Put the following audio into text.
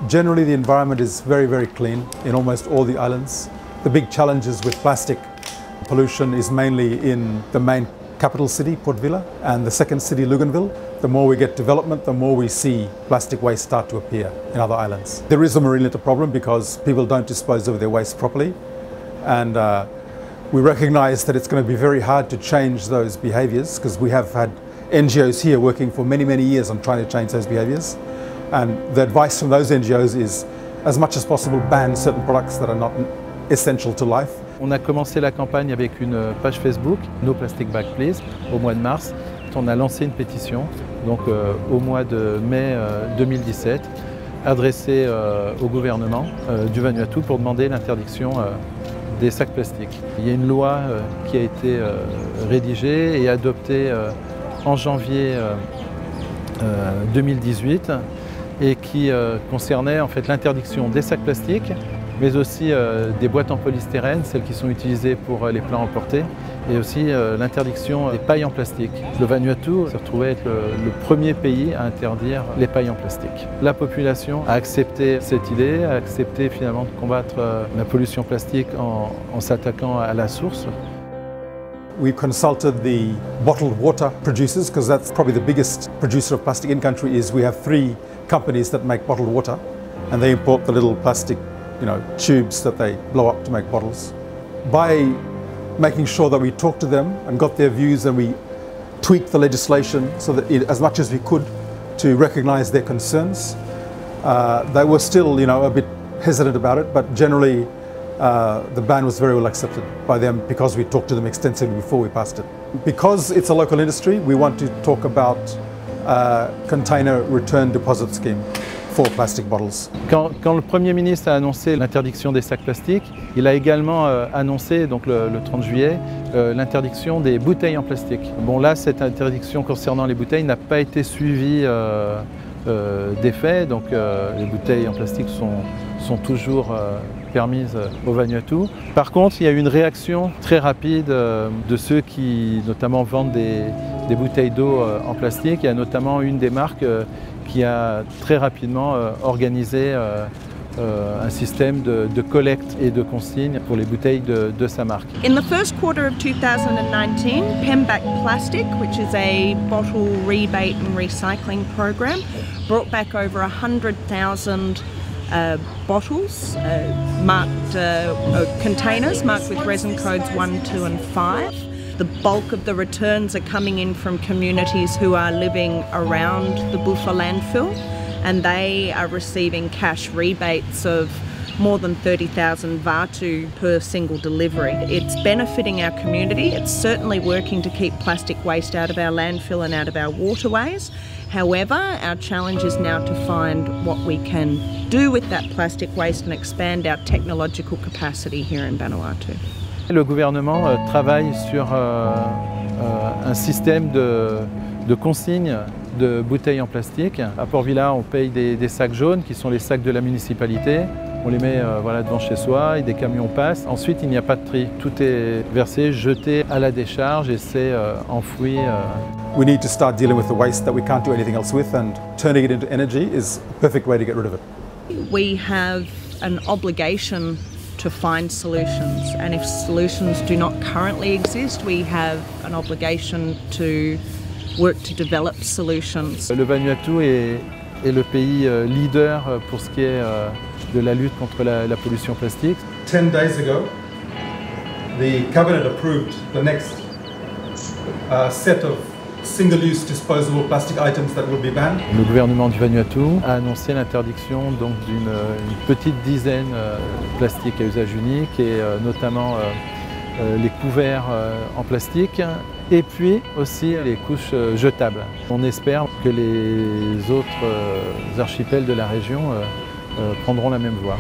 Generally, the environment is very, very clean in almost all the islands. The big challenges with plastic pollution is mainly in the main capital city, Port Vila, and the second city, Luganville. The more we get development, the more we see plastic waste start to appear in other islands. There is a marine litter problem because people don't dispose of their waste properly, and we recognise that it's going to be very hard to change those behaviours because we have had NGOs here working for many, many years on trying to change those behaviours. And the advice from those NGOs is, as much as possible, ban certain products that are not essential to life. On a commencé la campagne avec une page Facebook, No Plastic Bag Please, au mois de mars. On a lancé une pétition, donc au mois de mai 2017, adressée au gouvernement du Vanuatu pour demander l'interdiction des sacs plastiques. Il y a une loi qui a été rédigée et adoptée en janvier 2018 et qui concernait en fait l'interdiction des sacs plastiques, mais aussi des boîtes en polystyrène, celles qui sont utilisées pour les plats emportés, et aussi l'interdiction des pailles en plastique. Le Vanuatu se retrouvait être le premier pays à interdire les pailles en plastique. La population a accepté cette idée, a accepté finalement de combattre la pollution plastique en s'attaquant à la source. We consulted the bottled water producers because that's probably the biggest producer of plastic in country. Is we have 3 companies that make bottled water, and they import the little plastic, tubes that they blow up to make bottles. By making sure that we talked to them and got their views, and we tweaked the legislation so that as much as we could to recognise their concerns. They were still, a bit hesitant about it, but generally the ban was very well accepted by them because we talked to them extensively before we passed it. Because it's a local industry, we want to talk about container return deposit scheme for plastic bottles. Quand le Premier ministre a annoncé l'interdiction des sacs plastiques, il a également annoncé, donc le 30 juillet, l'interdiction des bouteilles en plastique. Bon là, cette interdiction concernant les bouteilles n'a pas été suivie d'effet, donc les bouteilles en plastique sont toujours permises au Vanuatu. Par contre, il y a eu une réaction très rapide de ceux qui notamment vendent des bouteilles d'eau en plastique. Il y a notamment une des marques qui a très rapidement organisé un système de collecte et de consigne pour les bouteilles de sa marque. In the first quarter of 2019, Pemback Plastic, which is a bottle rebate and recycling program, brought back over 100,000 bottles, marked containers marked with resin codes 1, 2 and 5. The bulk of the returns are coming in from communities who are living around the Bufa landfill, and they are receiving cash rebates of more than 30,000 Vatu per single delivery. It's benefiting our community. It's certainly working to keep plastic waste out of our landfill and out of our waterways. However, our challenge is now to find what we can do with that plastic waste and expand our technological capacity here in Vanuatu. Le gouvernement travaille sur un système de consigne de bouteilles en plastique. À Port Vila, on paye des sacs jaunes qui sont les sacs de la municipalité. On les met devant chez soi et des camions passent. Ensuite, il n'y a pas de tri. Tout est versé, jeté à la décharge et c'est enfoui. We need to start dealing with the waste that we can't do anything else with, and turning it into energy is a perfect way to get rid of it. We have an obligation to find solutions, and if solutions do not currently exist, we have an obligation to work to develop solutions. Le Vanuatu est le pays leader pour ce qui est de la lutte contre la pollution plastique. 10 days ago, the cabinet approved the next set of single-use disposable plastic items that will be banned. Le gouvernement du Vanuatu a annoncé l'interdiction d'une petite dizaine de plastiques à usage unique et notamment les couverts en plastique et puis aussi les couches jetables. On espère que les autres archipels de la région prendront la même voie.